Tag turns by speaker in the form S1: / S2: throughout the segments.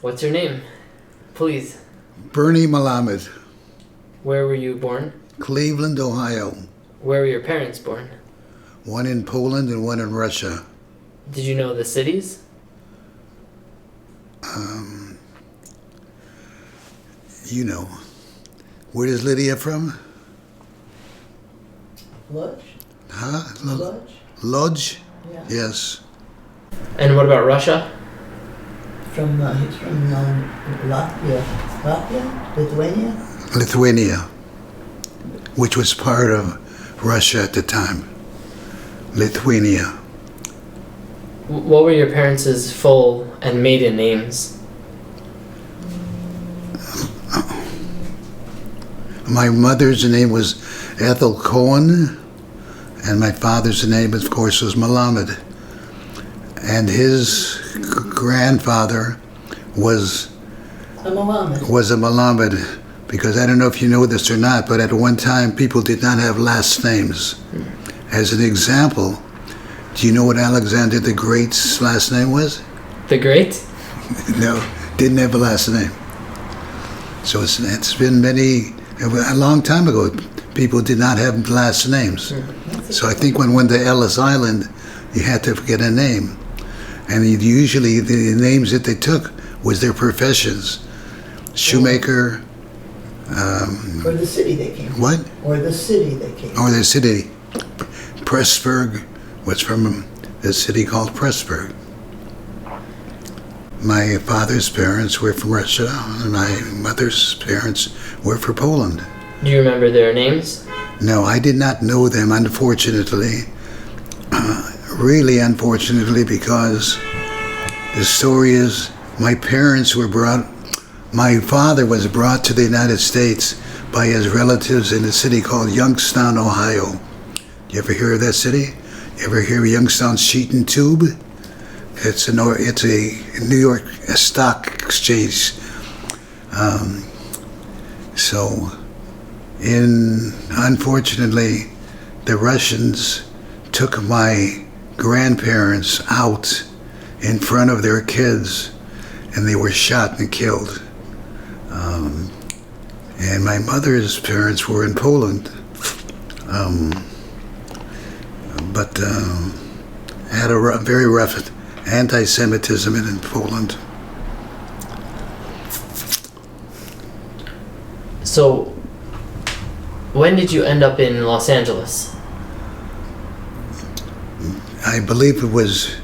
S1: What's your name? Please.
S2: Bernie Melamed,
S1: Where were you born?
S2: Cleveland, Ohio.
S1: Where were your parents born?
S2: One in Poland and one in Russia.
S1: Did you know the cities?
S2: You know. Where is Lydia from?
S3: Lodge?
S2: Huh?
S3: Lodge?
S2: Lodge?
S3: Yeah.
S2: Yes.
S1: And what about Russia?
S3: He's from Latvia? Lithuania?
S2: Lithuania, which was part of Russia at the time. Lithuania.
S1: What were your parents' full and maiden names?
S2: My mother's name was Ethel Cohen, and my father's name, of course, was Melamed. And his grandfather was
S3: A Melamed.
S2: a Melamed, because I don't know if you know this or not, but at one time people did not have last names. As an example, do you know what Alexander the Great's last name was?
S1: The Great?
S2: No, didn't have a last name. So it's been a long time ago, people did not have last names. So I think when we went to Ellis Island, you had to get a name. And usually the names that they took was their professions. Shoemaker.
S3: Or the city they came from.
S2: What?
S3: Or the city they came from.
S2: Or the city. Pressburg was from a city called Pressburg. My father's parents were from Russia, and my mother's parents were from Poland.
S1: Do you remember their names?
S2: No, I did not know them, unfortunately. Really unfortunately, because the story is my father was brought to the United States by his relatives in a city called Youngstown, Ohio. You ever hear of that city? You ever hear of Youngstown Sheet and Tube? It's a New York stock exchange. Unfortunately, the Russians took my grandparents out in front of their kids, and they were shot and killed. And my mother's parents were in Poland, but had a very rough anti-Semitism in Poland.
S1: So, when did you end up in Los Angeles?
S2: I believe it was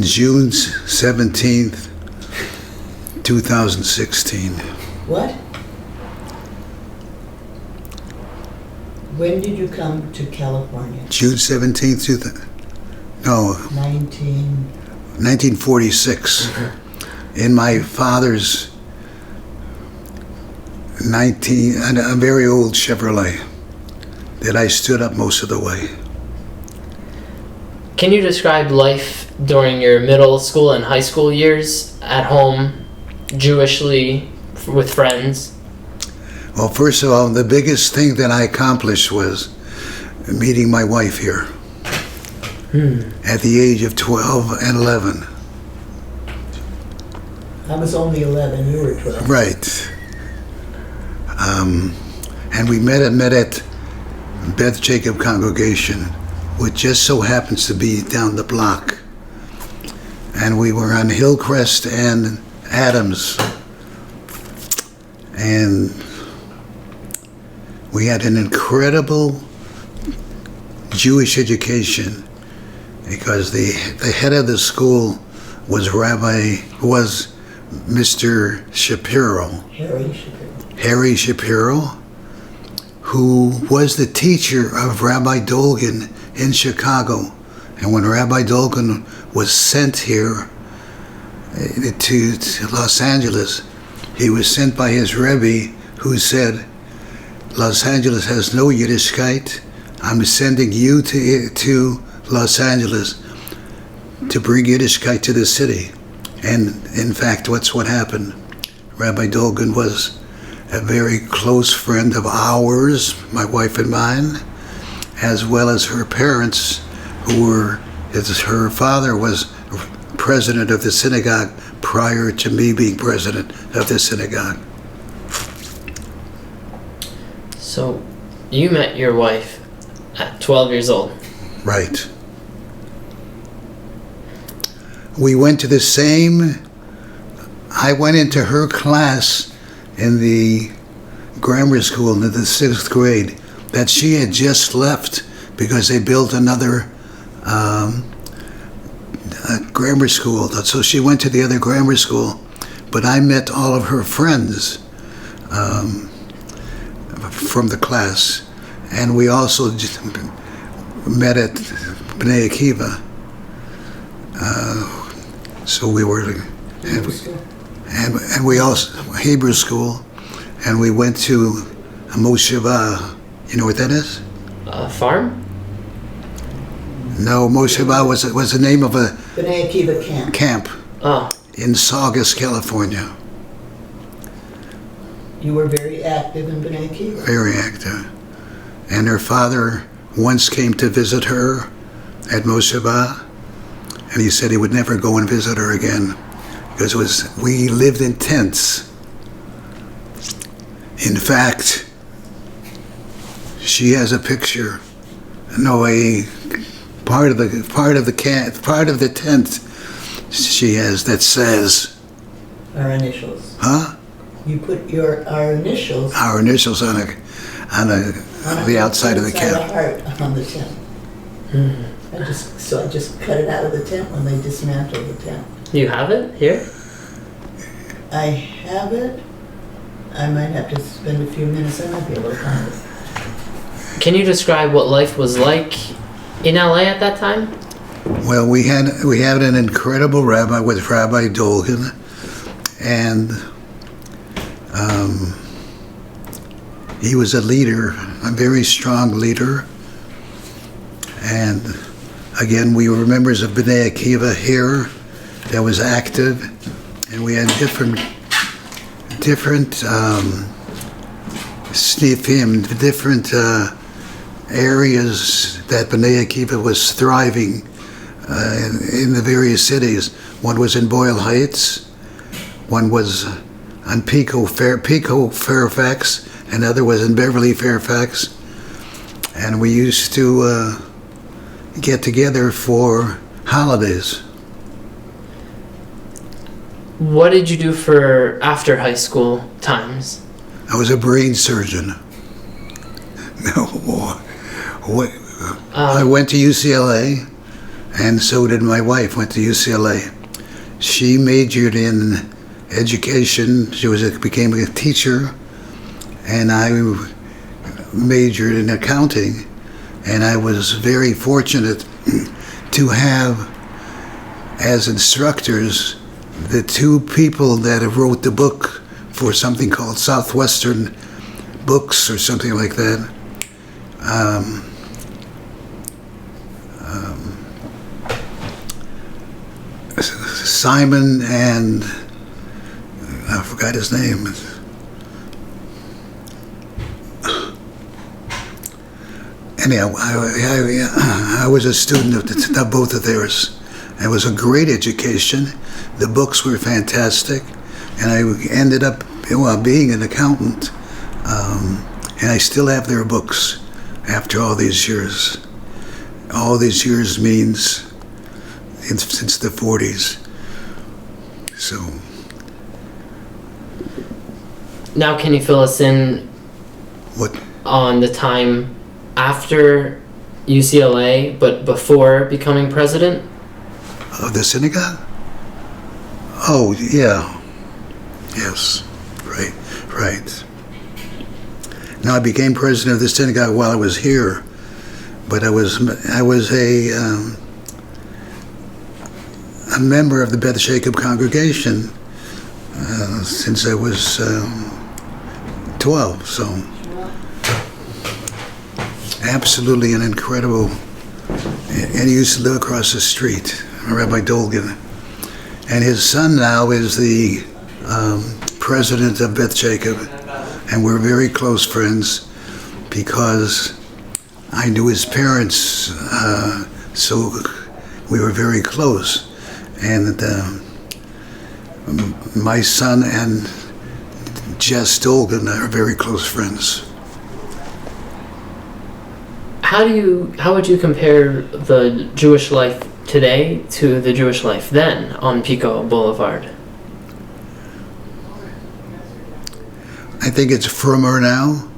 S2: June 17th, 2016.
S3: What? When did you come to California?
S2: June 17th, 1946. In my father's a very old Chevrolet that I stood up most of the way.
S1: Can you describe life during your middle school and high school years at home, Jewishly, with friends?
S2: Well, first of all, the biggest thing that I accomplished was meeting my wife here at the age of 12 and 11.
S3: I was only 11, you were 12.
S2: Right. And we met at Beth Jacob Congregation, which just so happens to be down the block. And we were on Hillcrest and Adams. And we had an incredible Jewish education, because the head of the school was Mr. Shapiro. Harry Shapiro, who was the teacher of Rabbi Dolgan in Chicago. And when Rabbi Dolgan was sent here to Los Angeles, he was sent by his Rebbe, who said, Los Angeles has no Yiddishkeit. I'm sending you to Los Angeles to bring Yiddishkeit to the city. And in fact, what happened. Rabbi Dolgan was a very close friend of ours, my wife and mine, as well as her parents, her father was president of the synagogue prior to me being president of the synagogue.
S1: So, you met your wife at 12 years old.
S2: Right. We went to the same, I went into her class in the grammar school in the 6th grade that she had just left because they built another grammar school. So she went to the other grammar school, but I met all of her friends from the class, and we also met at Bnei Akiva. So we were, and we also, Hebrew school, and we went to a Mosheva. You know what that is?
S1: A farm?
S2: No, Mosheva was the name of a
S3: Bnei Akiva camp.
S1: Oh.
S2: In Saugus, California.
S3: You were very active in Bnei Akiva.
S2: Very active. And her father once came to visit her at Mosheva, and he said he would never go and visit her again because we lived in tents. In fact, she has a picture, a part of the tent she has that says
S3: Our initials.
S2: Huh?
S3: You put our initials.
S2: Our initials on the outside of the camp.
S3: A heart on the tent. I just cut it out of the tent when they dismantled the tent.
S1: You have it here?
S3: I have it. I might have to spend a few minutes. I might be able to find it.
S1: Can you describe what life was like in LA at that time?
S2: Well, we had an incredible rabbi with Rabbi Dolgan, and he was a leader, a very strong leader. And again, we were members of Bnei Akiva here that was active, and we had different snifim, different areas that Bnei Akiva was thriving in the various cities. One was in Boyle Heights, one was on Pico Fairfax, another was in Beverly Fairfax, and we used to get together for holidays.
S1: What did you do for after high school times?
S2: I was a brain surgeon. No, I went to UCLA, and so did my wife. Went to UCLA. She majored in education. She became a teacher, and I majored in accounting. And I was very fortunate to have as instructors the two people that wrote the book for something called Southwestern Books or something like that. Simon and I forgot his name. Anyhow, I was a student of both of theirs. It was a great education. The books were fantastic, and I ended up being an accountant. And I still have their books after all these years. All these years means since the 40s. So.
S1: Now can you fill us in
S2: What?
S1: On the time after UCLA, but before becoming president?
S2: Of the synagogue? Oh, yeah. Yes. Right. Now I became president of the synagogue while I was here, but I was a member of the Beth Jacob congregation since I was 12. So absolutely an incredible. And he used to live across the street, Rabbi Dolgan, and his son now is the president of Beth Jacob. And we're very close friends because I knew his parents, so we were very close. And my son and Jess Dolgan are very close friends.
S1: How would you compare the Jewish life today to the Jewish life then on Pico Boulevard?
S2: I think it's firmer now.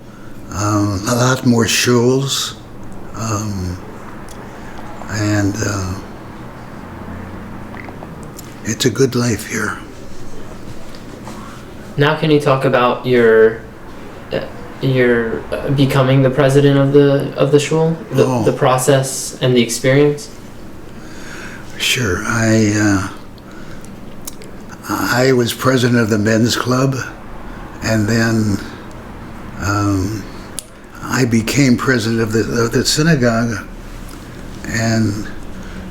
S2: A lot more shuls. And it's a good life here.
S1: Now can you talk about your becoming the president of the shul, the process and the experience?
S2: Sure. I was president of the men's club, and then I became president of the synagogue, and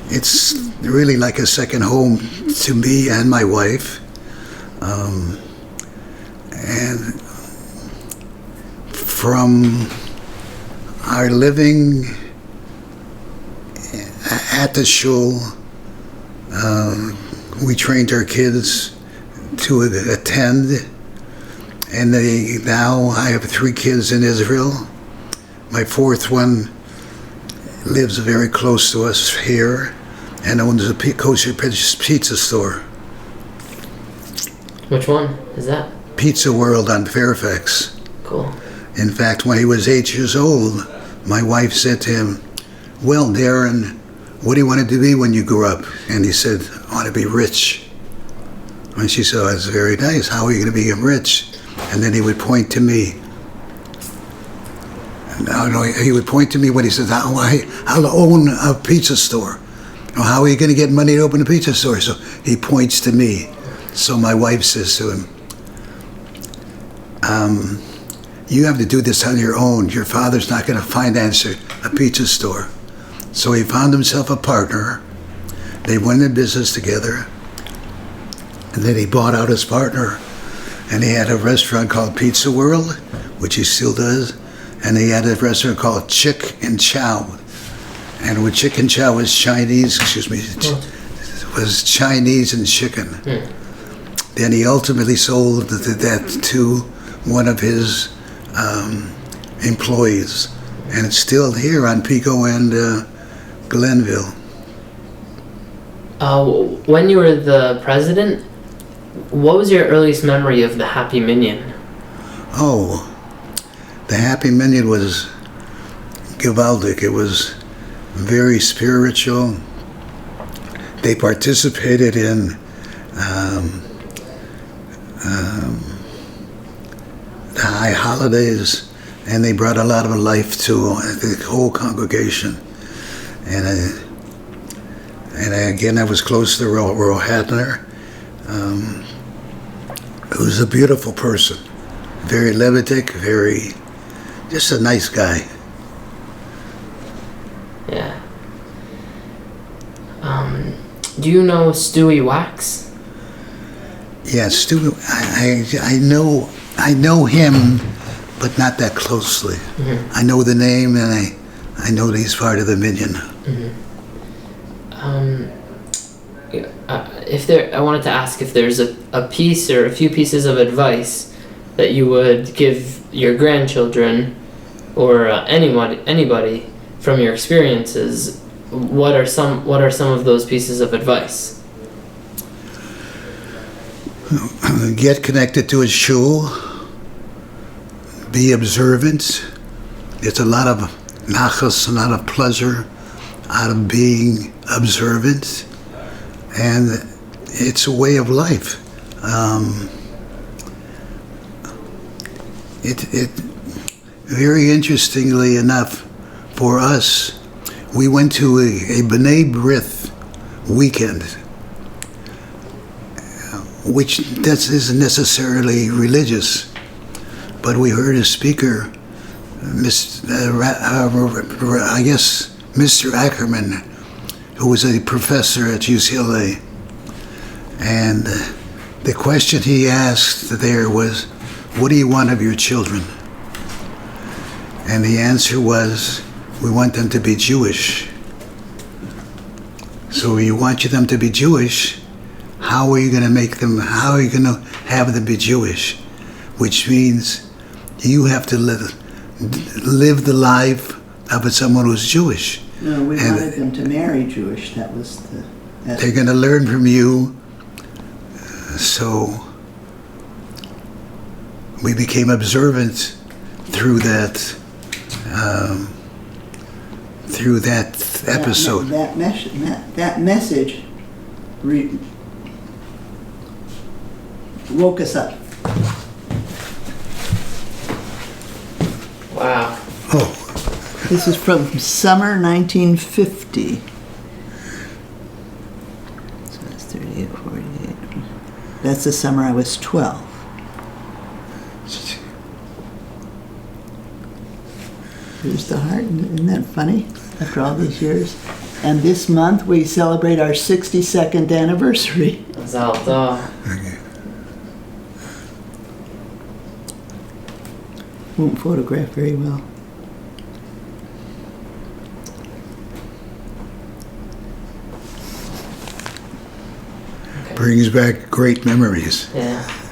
S2: it's really like a second home to me and my wife. And from our living at the shul, we trained our kids to attend, and now I have 3 kids in Israel. My 4th one lives very close to us here and owns a kosher pizza store.
S1: Which one is that?
S2: Pizza World on Fairfax.
S1: Cool.
S2: In fact, when he was 8 years old, my wife said to him, "Well, Darren, what do you want to be when you grow up?" And he said, "I want to be rich." And she said, "That's very nice. How are you going to become rich?" And then he would point to me. He would point to me when he said, "I'll own a pizza store." "How are you going to get money to open a pizza store?" So he points to me. So my wife says to him, "You have to do this on your own. Your father's not going to finance a pizza store." So he found himself a partner. They went in business together. And then he bought out his partner. And he had a restaurant called Pizza World, which he still does. And he had a restaurant called Chick and Chow. And with Chick and Chow was Chinese, was Chinese and chicken. Then he ultimately sold that to one of his employees. And it's still here on Pico and Glenville.
S1: When you were the president, what was your earliest memory of the Happy Minyan?
S2: Oh, the Happy Minyan was gewaldic. It was very spiritual. They participated in the high holidays, and they brought a lot of life to the whole congregation. And again, I was close to Roy Hadner, who's a beautiful person, very Levitic, just a nice guy.
S1: Yeah. Do you know Stewie Wax?
S2: Yeah, Stu. I know him, but not that closely. Mm-hmm. I know the name, and I know that he's part of the Minyan.
S1: Mm-hmm. I wanted to ask if there's a piece or a few pieces of advice that you would give your grandchildren or anybody from your experiences. What are some of those pieces of advice?
S2: Get connected to a shul. Be observant. It's a lot of nachas, a lot of pleasure out of being observant, and it's a way of life. It very interestingly enough, for us, we went to a B'nai B'rith weekend, which isn't necessarily religious, but we heard a speaker, I guess Mr. Ackerman, who was a professor at UCLA, and the question he asked there was, "What do you want of your children?" And the answer was, "We want them to be Jewish." So you want them to be Jewish. how are you going to make them, how are you going to have them be Jewish? Which means you have to live the life of someone who's Jewish.
S3: No, we
S2: And
S3: wanted them to marry Jewish. That was the...
S2: they're going to learn from you. So we became observant through that episode.
S3: That message woke us up.
S1: Wow.
S2: Oh,
S3: This is from summer 1950. So that's 38, 48. That's the summer I was 12. Here's the heart. Isn't that funny? After all these years. And this month we celebrate our 62nd anniversary.
S1: Mazal tov.
S2: okay.
S3: Won't photograph very well.
S2: Brings back great memories.
S1: Yeah.